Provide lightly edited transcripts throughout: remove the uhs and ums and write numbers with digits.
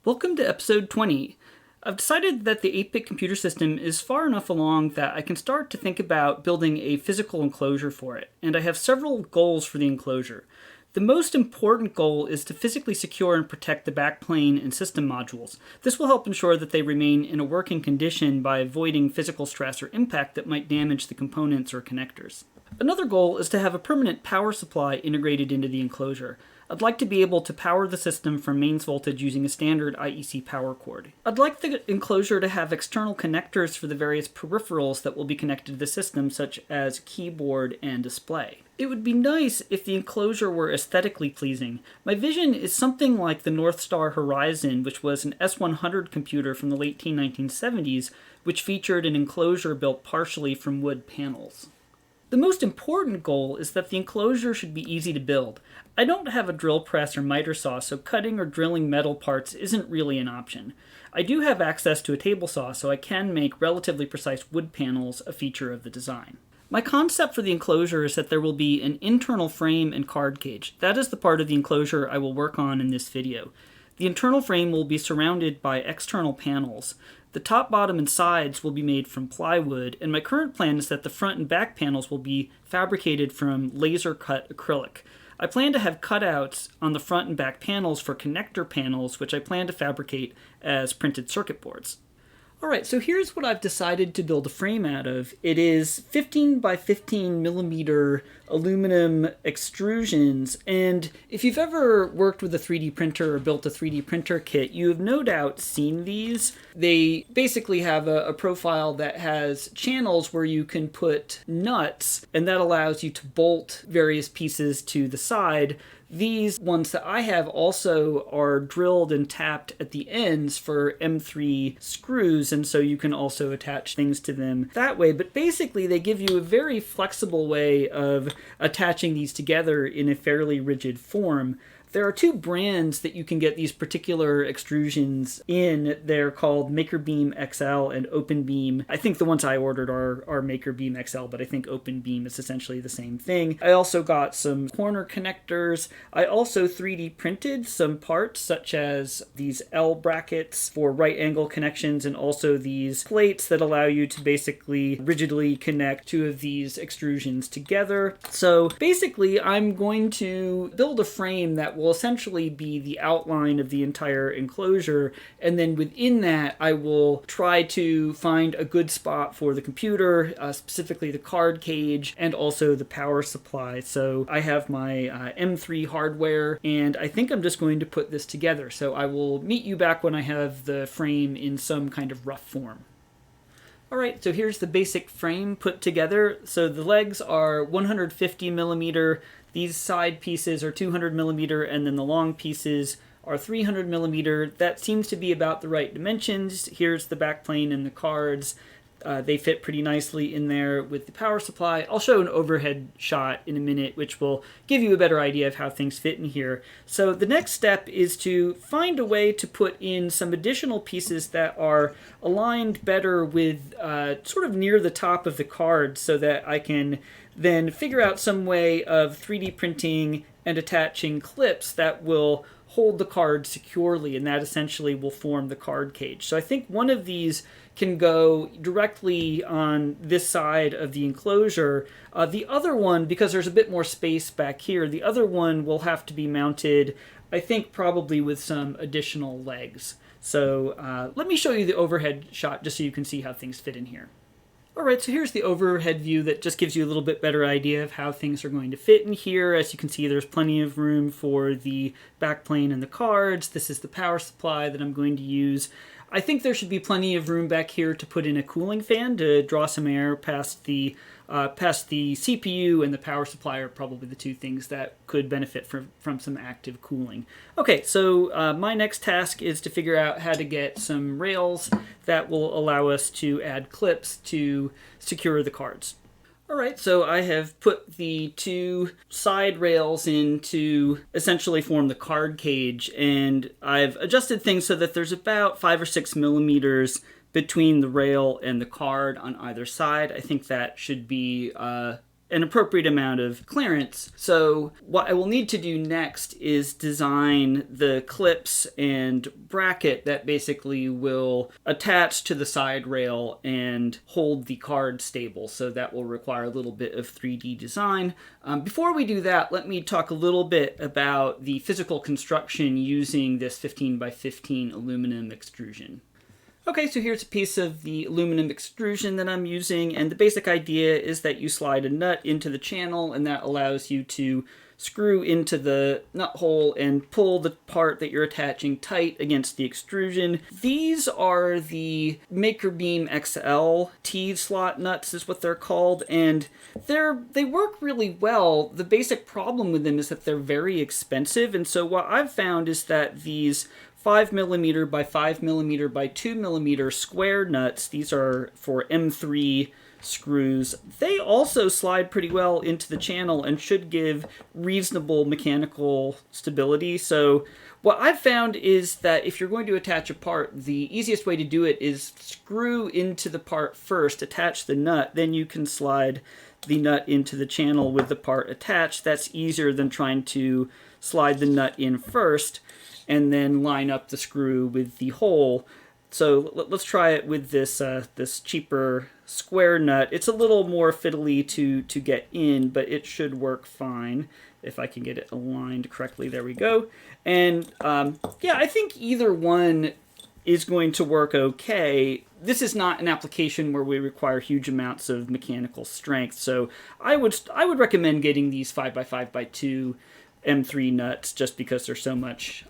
Welcome to episode 20. I've decided that the 8-bit computer system is far enough along that I can start to think about building a physical enclosure for it, and I have several goals for the enclosure. The most important goal is to physically secure and protect the backplane and system modules. This will help ensure that they remain in a working condition by avoiding physical stress or impact that might damage the components or connectors. Another goal is to have a permanent power supply integrated into the enclosure. I'd like to be able to power the system from mains voltage using a standard IEC power cord. I'd like the enclosure to have external connectors for the various peripherals that will be connected to the system, such as keyboard and display. It would be nice if the enclosure were aesthetically pleasing. My vision is something like the North Star Horizon, which was an S100 computer from the late 1970s, which featured an enclosure built partially from wood panels. The most important goal is that the enclosure should be easy to build. I don't have a drill press or miter saw, so cutting or drilling metal parts isn't really an option. I do have access to a table saw, so I can make relatively precise wood panels a feature of the design. My concept for the enclosure is that there will be an internal frame and card cage. That is the part of the enclosure I will work on in this video. The internal frame will be surrounded by external panels. The top, bottom, and sides will be made from plywood, and my current plan is that the front and back panels will be fabricated from laser-cut acrylic. I plan to have cutouts on the front and back panels for connector panels, which I plan to fabricate as printed circuit boards. Alright, so here's what I've decided to build a frame out of. It is 15 by 15 millimeter aluminum extrusions, and if you've ever worked with a 3D printer or built a 3D printer kit, you have no doubt seen these. They basically have a profile that has channels where you can put nuts, and that allows you to bolt various pieces to the side. These ones that I have also are drilled and tapped at the ends for M3 screws, and so you can also attach things to them that way. But basically, they give you a very flexible way of attaching these together in a fairly rigid form. There are two brands that you can get these particular extrusions in. They're called MakerBeam XL and OpenBeam. I think the ones I ordered are MakerBeam XL, but I think OpenBeam is essentially the same thing. I also got some corner connectors. I also 3D printed some parts, such as these L brackets for right angle connections, and also these plates that allow you to basically rigidly connect two of these extrusions together. So basically, I'm going to build a frame that will essentially be the outline of the entire enclosure, and then within that I will try to find a good spot for the computer, specifically the card cage and also the power supply. So I have my M3 hardware, and I think I'm just going to put this together. So I will meet you back when I have the frame in some kind of rough form. Alright, so here's the basic frame put together. So the legs are 150 millimeter, these side pieces are 200 millimeter, and then the long pieces are 300 millimeter. That seems to be about the right dimensions. Here's the backplane and the cards. They fit pretty nicely in there with the power supply. I'll show an overhead shot in a minute, which will give you a better idea of how things fit in here. So the next step is to find a way to put in some additional pieces that are aligned better with sort of near the top of the card, so that I can then figure out some way of 3D printing and attaching clips that will hold the card securely, and that essentially will form the card cage. So I think one of these can go directly on this side of the enclosure. The other one, because there's a bit more space back here, the other one will have to be mounted, I think, probably with some additional legs. So let me show you the overhead shot just so you can see how things fit in here. Alright, so here's the overhead view that just gives you a little bit better idea of how things are going to fit in here. As you can see, there's plenty of room for the backplane and the cards. This is the power supply that I'm going to use. I think there should be plenty of room back here to put in a cooling fan to draw some air past the CPU, and the power supply are probably the two things that could benefit from some active cooling. Okay, so my next task is to figure out how to get some rails that will allow us to add clips to secure the cards. Alright, so I have put the two side rails in to essentially form the card cage, and I've adjusted things so that there's about 5 or 6 millimeters between the rail and the card on either side. I think that should be an appropriate amount of clearance. So what I will need to do next is design the clips and bracket that basically will attach to the side rail and hold the card stable. So that will require a little bit of 3D design. Before we do that, let me talk a little bit about the physical construction using this 15 by 15 aluminum extrusion. Okay, so here's a piece of the aluminum extrusion that I'm using, and the basic idea is that you slide a nut into the channel, and that allows you to screw into the nut hole and pull the part that you're attaching tight against the extrusion. These are the Maker Beam XL T-slot nuts is what they're called, and they work really well. The basic problem with them is that they're very expensive, and so what I've found is that these 5mm by 5mm by 2mm square nuts, these are for M3 screws, they also slide pretty well into the channel and should give reasonable mechanical stability. So what I've found is that if you're going to attach a part, the easiest way to do it is screw into the part first, attach the nut, then you can slide the nut into the channel with the part attached. That's easier than trying to slide the nut in first and then line up the screw with the hole. So let's try it with this this cheaper square nut. It's a little more fiddly to get in, but it should work fine if I can get it aligned correctly. There we go. And yeah, I think either one is going to work okay. This is not an application where we require huge amounts of mechanical strength, so I would recommend getting these 5x5x2 M3 nuts just because they're so much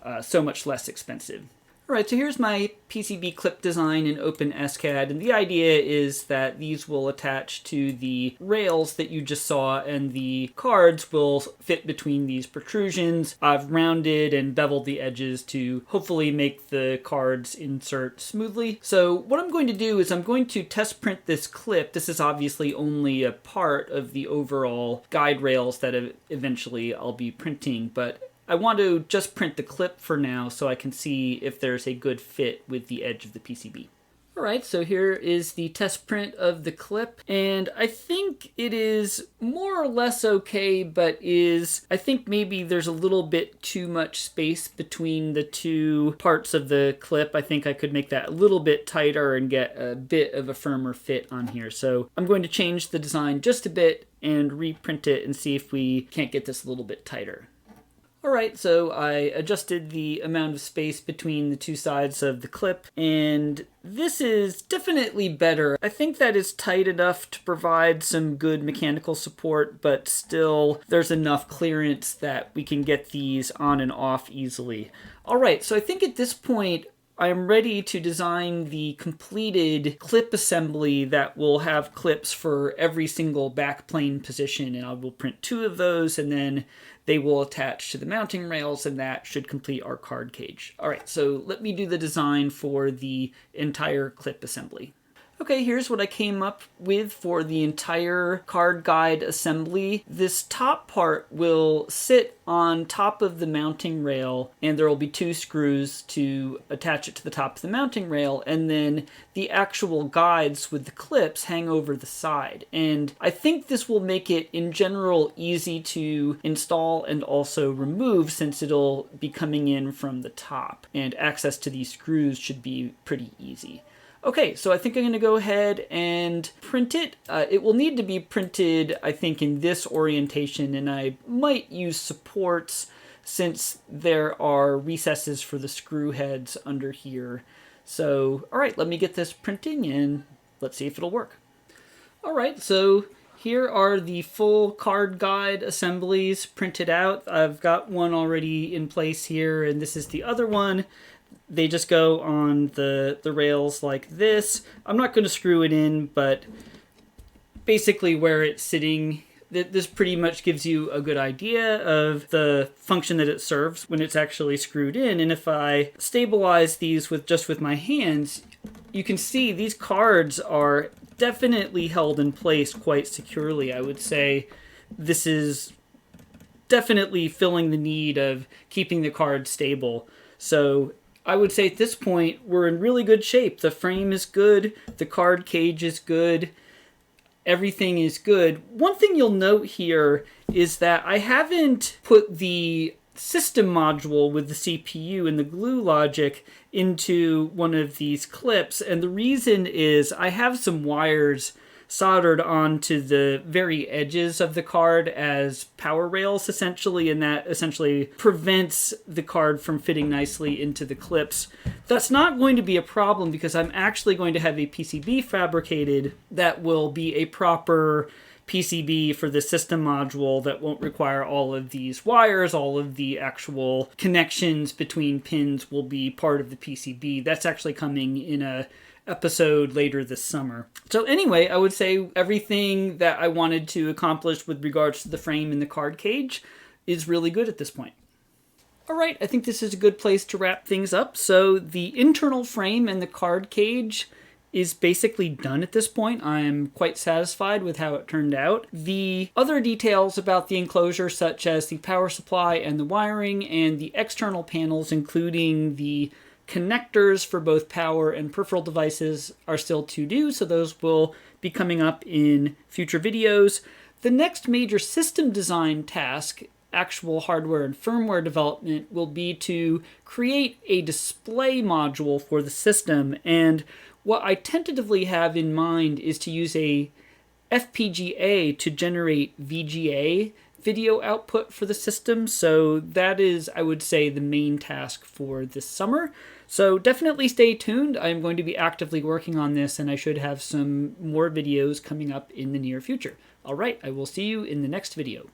less expensive. Alright, so here's my PCB clip design in OpenSCAD, and the idea is that these will attach to the rails that you just saw, and the cards will fit between these protrusions. I've rounded and beveled the edges to hopefully make the cards insert smoothly. So what I'm going to do is I'm going to test print this clip. This is obviously only a part of the overall guide rails that eventually I'll be printing, but I want to just print the clip for now so I can see if there's a good fit with the edge of the PCB. Alright, so here is the test print of the clip, and I think it is more or less okay, but I think maybe there's a little bit too much space between the two parts of the clip. I think I could make that a little bit tighter and get a bit of a firmer fit on here. So I'm going to change the design just a bit and reprint it and see if we can't get this a little bit tighter. Alright, so I adjusted the amount of space between the two sides of the clip, and this is definitely better. I think that is tight enough to provide some good mechanical support, but still there's enough clearance that we can get these on and off easily. Alright, so I think at this point I'm ready to design the completed clip assembly that will have clips for every single backplane position, and I will print 2 of those, and then they will attach to the mounting rails, and that should complete our card cage. Alright, so let me do the design for the entire clip assembly. Okay, here's what I came up with for the entire card guide assembly. This top part will sit on top of the mounting rail, and there will be 2 screws to attach it to the top of the mounting rail, and then the actual guides with the clips hang over the side. And I think this will make it, in general, easy to install and also remove, since it'll be coming in from the top, and access to these screws should be pretty easy. Okay, so I think I'm going to go ahead and print it. It will need to be printed, I think, in this orientation, and I might use supports since there are recesses for the screw heads under here. So, alright, let me get this printing and let's see if it'll work. Alright, so here are the full card guide assemblies printed out. I've got one already in place here, and this is the other one. They just go on the rails like this. I'm not going to screw it in, but basically where it's sitting, this pretty much gives you a good idea of the function that it serves when it's actually screwed in. And if I stabilize these with my hands, you can see these cards are definitely held in place quite securely. I would say this is definitely filling the need of keeping the card stable. So I would say at this point, we're in really good shape. The frame is good, the card cage is good. everything is good. One thing you'll note here is that I haven't put the system module with the CPU and the glue logic into one of these clips, and the reason is I have some wires soldered onto the very edges of the card as power rails essentially, and that essentially prevents the card from fitting nicely into the clips. That's not going to be a problem because I'm actually going to have a PCB fabricated that will be a proper PCB for the system module that won't require all of these wires. All of the actual connections between pins will be part of the PCB. That's actually coming in a episode later this summer. So anyway, I would say everything that I wanted to accomplish with regards to the frame and the card cage is really good at this point. All right, I think this is a good place to wrap things up. So the internal frame and the card cage is basically done at this point. I'm quite satisfied with how it turned out. The other details about the enclosure, such as the power supply and the wiring and the external panels, including the connectors for both power and peripheral devices, are still to do, so those will be coming up in future videos. The next major system design task, actual hardware and firmware development, will be to create a display module for the system, and what I tentatively have in mind is to use a FPGA to generate VGA video output for the system. So that is, I would say, the main task for this summer. So definitely stay tuned. I'm going to be actively working on this, and I should have some more videos coming up in the near future. All right, I will see you in the next video.